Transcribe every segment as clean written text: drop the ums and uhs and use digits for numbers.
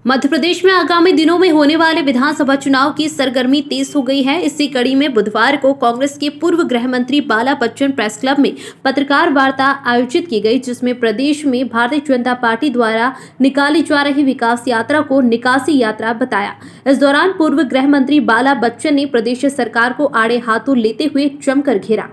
मध्य प्रदेश में आगामी दिनों में होने वाले विधानसभा चुनाव की सरगर्मी तेज हो गई है। इसी कड़ी में बुधवार को कांग्रेस के पूर्व गृह मंत्री बाला बच्चन प्रेस क्लब में पत्रकार वार्ता आयोजित की गई, जिसमें प्रदेश में भारतीय जनता पार्टी द्वारा निकाली जा रही विकास यात्रा को निकासी यात्रा बताया। इस दौरान पूर्व गृह मंत्री बाला बच्चन ने प्रदेश सरकार को आड़े हाथों लेते हुए जमकर घेरा।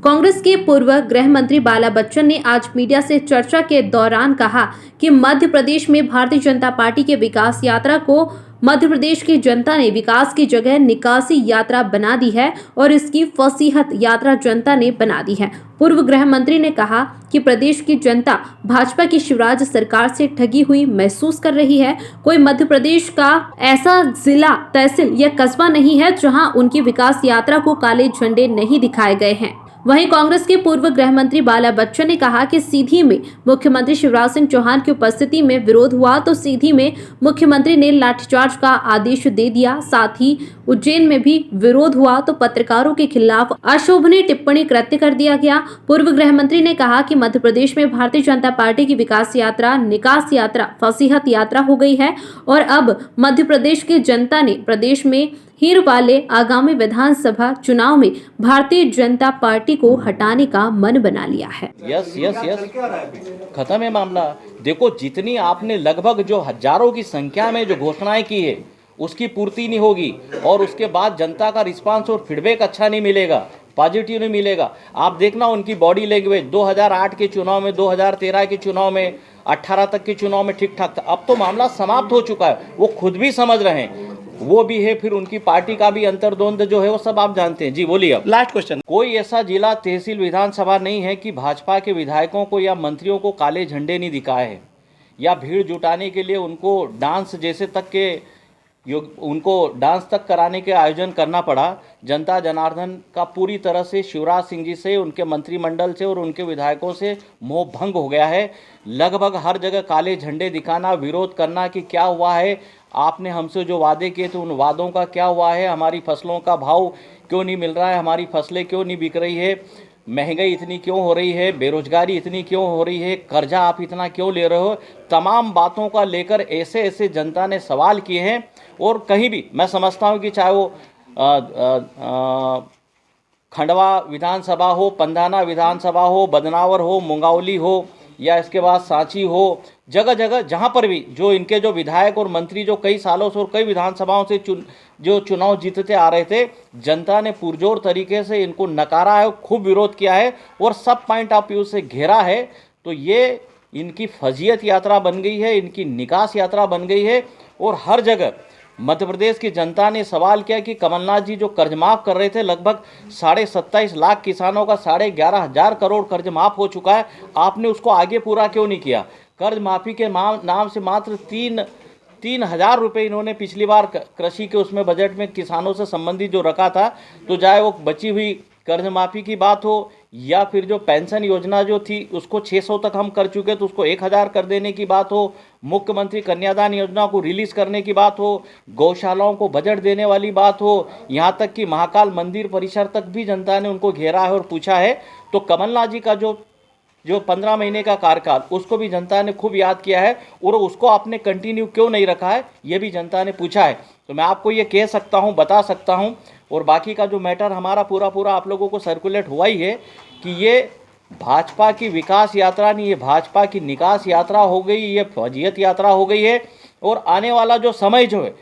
कांग्रेस के पूर्व गृह मंत्री बाला बच्चन ने आज मीडिया से चर्चा के दौरान कहा कि मध्य प्रदेश में भारतीय जनता पार्टी के विकास यात्रा को मध्य प्रदेश की जनता ने विकास की जगह निकासी यात्रा बना दी है और इसकी फसीहत यात्रा जनता ने बना दी है। पूर्व गृह मंत्री ने कहा कि प्रदेश की जनता भाजपा की शिवराज सरकार से ठगी हुई महसूस कर रही है। कोई मध्य प्रदेश का ऐसा जिला, तहसील या कस्बा नहीं है जहां उनकी विकास यात्रा को काले झंडे नहीं दिखाए गए हैं। वहीं कांग्रेस के पूर्व गृह मंत्री बाला बच्चन ने कहा कि सीधी में मुख्यमंत्री शिवराज सिंह चौहान की उपस्थिति में विरोध हुआ तो सीधी में मुख्यमंत्री ने लाठीचार्ज का आदेश दे दिया। साथ ही उज्जैन में भी विरोध हुआ तो पत्रकारों के खिलाफ अशोभनीय टिप्पणी कृत्य कर दिया गया। पूर्व गृह मंत्री ने कहा कि मध्य प्रदेश में भारतीय जनता पार्टी की विकास यात्रा, निकास यात्रा, फसीहत यात्रा हो गई है और अब मध्य प्रदेश की जनता ने प्रदेश में हीर वाले आगामी विधानसभा चुनाव में भारतीय जनता पार्टी को हटाने का मन बना लिया है। यस खत्म है मामला। देखो, जितनी आपने लगभग जो हजारों की संख्या में जो घोषणाएं की है उसकी पूर्ति नहीं होगी और उसके बाद जनता का रिस्पांस और फीडबैक अच्छा नहीं मिलेगा, पॉजिटिव नहीं मिलेगा। आप देखना उनकी बॉडी लैंग्वेज 2008 के चुनाव में, 2013 के चुनाव में, 18 तक के चुनाव में ठीक ठाक था। अब तो मामला समाप्त हो चुका है, वो खुद भी समझ रहे हैं, वो भी है, फिर उनकी पार्टी का भी अंतर्द्वंद जो है वो सब आप जानते हैं। जी बोलिए। अब लास्ट क्वेश्चन। कोई ऐसा जिला, तहसील, विधानसभा नहीं है कि भाजपा के विधायकों को या मंत्रियों को काले झंडे नहीं दिखाए हैं या भीड़ जुटाने के लिए उनको डांस जैसे तक के उनको डांस तक कराने के आयोजन करना पड़ा। जनता जनार्दन का पूरी तरह से शिवराज सिंह जी से, उनके मंत्रिमंडल से और उनके विधायकों से मोह भंग हो गया है। लगभग हर जगह काले झंडे दिखाना, विरोध करना कि क्या हुआ है, आपने हमसे जो वादे किए थे उन वादों का क्या हुआ है, हमारी फसलों का भाव क्यों नहीं मिल रहा है, हमारी फसलें क्यों नहीं बिक रही है, महंगाई इतनी क्यों हो रही है, बेरोजगारी इतनी क्यों हो रही है, कर्जा आप इतना क्यों ले रहे हो, तमाम बातों का लेकर ऐसे ऐसे जनता ने सवाल किए हैं। और कहीं भी मैं समझता हूँ कि चाहे वो खंडवा विधानसभा हो, पंधाना विधानसभा हो, बदनावर हो, मुंगावली हो या इसके बाद सांची हो, जगह जगह जहाँ पर भी जो इनके जो विधायक और मंत्री जो कई सालों से और कई विधानसभाओं से जो चुनाव जीतते आ रहे थे, जनता ने पुरजोर तरीके से इनको नकारा है, खूब विरोध किया है और सब पॉइंट ऑफ व्यू से घेरा है। तो ये इनकी फजीयत यात्रा बन गई है, इनकी निकास यात्रा बन गई है। और हर जगह मध्य प्रदेश की जनता ने सवाल किया कि कमलनाथ जी जो कर्ज माफ़ कर रहे थे, लगभग 27.5 लाख किसानों का 11,500 करोड़ कर्ज माफ़ हो चुका है, आपने उसको आगे पूरा क्यों नहीं किया। कर्ज माफ़ी के नाम से मात्र 3,000 रुपये इन्होंने पिछली बार कृषि के उसमें बजट में किसानों से संबंधित जो रखा था, तो चाहे वो बची हुई कर्ज माफ़ी की बात हो या फिर जो पेंशन योजना जो थी उसको 600 तक हम कर चुके तो उसको 1,000 कर देने की बात हो, मुख्यमंत्री कन्यादान योजना को रिलीज़ करने की बात हो, गौशालाओं को बजट देने वाली बात हो, यहाँ तक कि महाकाल मंदिर परिसर तक भी जनता ने उनको घेरा है और पूछा है। तो कमलनाथ जी का जो 15 महीने का कार्यकाल, उसको भी जनता ने खूब याद किया है और उसको आपने कंटिन्यू क्यों नहीं रखा है, ये भी जनता ने पूछा है। तो मैं आपको ये कह सकता हूँ, बता सकता हूँ, और बाकी का जो मैटर हमारा पूरा आप लोगों को सर्कुलेट हुआ ही है कि ये भाजपा की विकास यात्रा नहीं, ये भाजपा की निकास यात्रा हो गई, ये फजीयत यात्रा हो गई है। और आने वाला जो समय जो है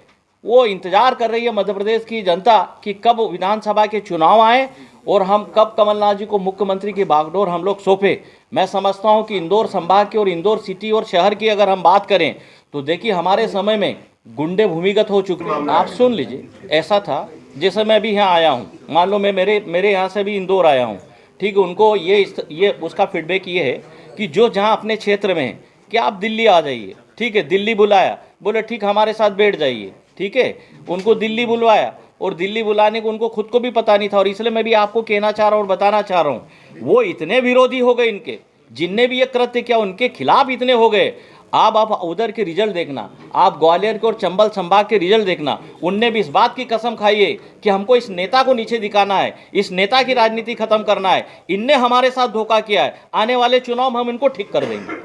वो इंतज़ार कर रही है मध्य प्रदेश की जनता कि कब विधानसभा के चुनाव आए और हम कब कमलनाथ जी को मुख्यमंत्री की बागडोर हम लोग सौंपे। मैं समझता हूं कि इंदौर संभाग की और इंदौर सिटी और शहर की अगर हम बात करें तो देखिए हमारे समय में गुंडे भूमिगत हो चुके हैं। आप सुन लीजिए, ऐसा था जैसे मैं भी यहाँ आया हूँ, मान लो मैं मेरे यहाँ से भी इंदौर आया हूँ, ठीक है, उनको ये उसका फीडबैक ये है कि जो जहाँ अपने क्षेत्र में है कि आप दिल्ली आ जाइए, ठीक है, दिल्ली बुलाया, बोले ठीक हमारे साथ बैठ जाइए, ठीक है, उनको दिल्ली बुलवाया और दिल्ली बुलाने को उनको खुद को भी पता नहीं था। और इसलिए मैं भी आपको कहना चाह रहा हूँ और बताना चाह रहा हूँ, वो इतने विरोधी हो गए इनके, जिनने भी ये कृत्य किया उनके खिलाफ इतने हो गए। आप उधर के रिजल्ट देखना, आप ग्वालियर के और चंबल संभाग के रिजल्ट देखना, उनने भी इस बात की कसम खाई है कि हमको इस नेता को नीचे दिखाना है, इस नेता की राजनीति खत्म करना है, इनने हमारे साथ धोखा किया है, आने वाले चुनाव में हम इनको ठीक कर देंगे।